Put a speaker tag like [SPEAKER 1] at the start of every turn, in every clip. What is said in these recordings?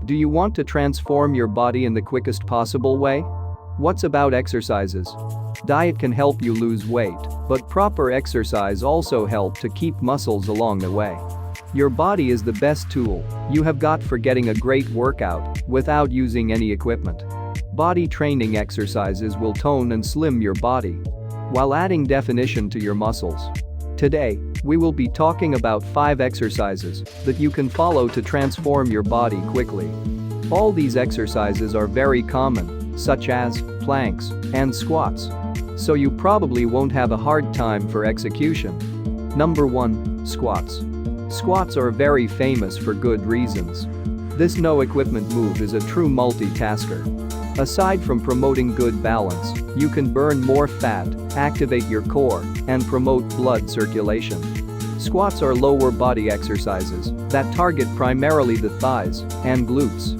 [SPEAKER 1] Do you want to transform your body in the quickest possible way? What's about exercises? Diet can help you lose weight, but proper exercise also helps to keep muscles along the way. Your body is the best tool you have got for getting a great workout without using any equipment. Body training exercises will tone and slim your body while adding definition to your muscles. Today, we will be talking about 5 exercises that you can follow to transform your body quickly. All these exercises are very common, such as planks and squats, so you probably won't have a hard time for execution. Number 1. Squats. Squats are very famous for good reasons. This no-equipment move is a true multitasker. Aside from promoting good balance, you can burn more fat, activate your core, and promote blood circulation. Squats are lower body exercises that target primarily the thighs and glutes.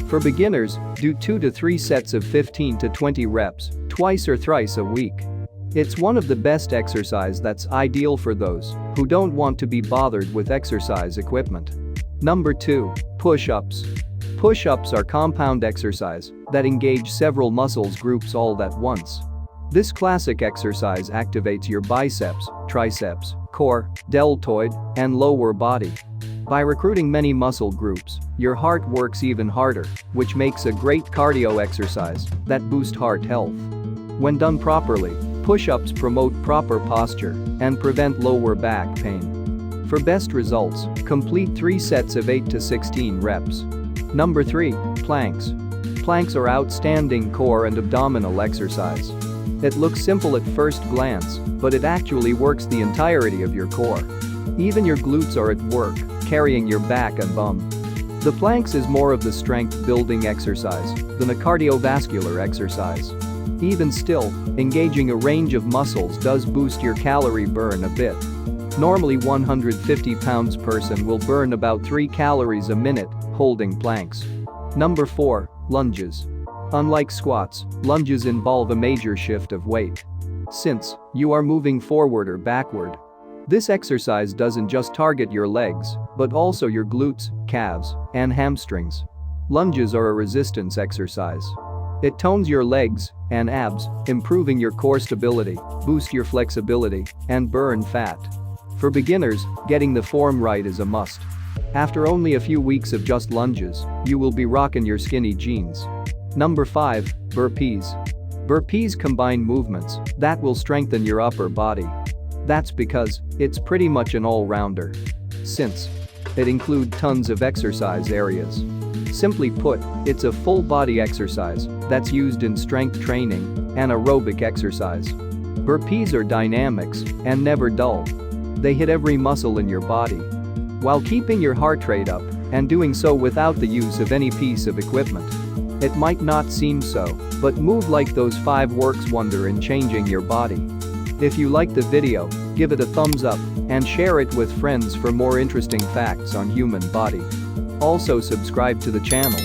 [SPEAKER 1] For beginners, do 2 to 3 sets of 15 to 20 reps, twice or thrice a week. It's one of the best exercises that's ideal for those who don't want to be bothered with exercise equipment. Number 2. Push-ups. Push-ups are compound exercise that engage several muscles groups all at once. This classic exercise activates your biceps, triceps, core, deltoid, and lower body. By recruiting many muscle groups, your heart works even harder, which makes a great cardio exercise that boosts heart health. When done properly, push-ups promote proper posture and prevent lower back pain. For best results, complete 3 sets of 8 to 16 reps. Number 3. Planks. Planks are outstanding core and abdominal exercise. It looks simple at first glance, but it actually works the entirety of your core. Even your glutes are at work, carrying your back and bum. The planks is more of the strength-building exercise than a cardiovascular exercise. Even still, engaging a range of muscles does boost your calorie burn a bit. Normally 150 pounds person will burn about 3 calories a minute holding planks. Number 4. Lunges. Unlike squats, lunges involve a major shift of weight. Since you are moving forward or backward, this exercise doesn't just target your legs, but also your glutes, calves, and hamstrings. Lunges are a resistance exercise. It tones your legs and abs, improving your core stability, boost your flexibility, and burn fat. For beginners, getting the form right is a must. After only a few weeks of just lunges, you will be rocking your skinny jeans. Number 5. Burpees. Burpees combine movements that will strengthen your upper body. That's because it's pretty much an all-rounder. Since it includes tons of exercise areas. Simply put, it's a full-body exercise that's used in strength training and aerobic exercise. Burpees are dynamics and never dull. They hit every muscle in your body while keeping your heart rate up and doing so without the use of any piece of equipment. It might not seem so, but move like those 5 works wonder in changing your body. If you like the video, give it a thumbs up and share it with friends for more interesting facts on human body. Also subscribe to the channel.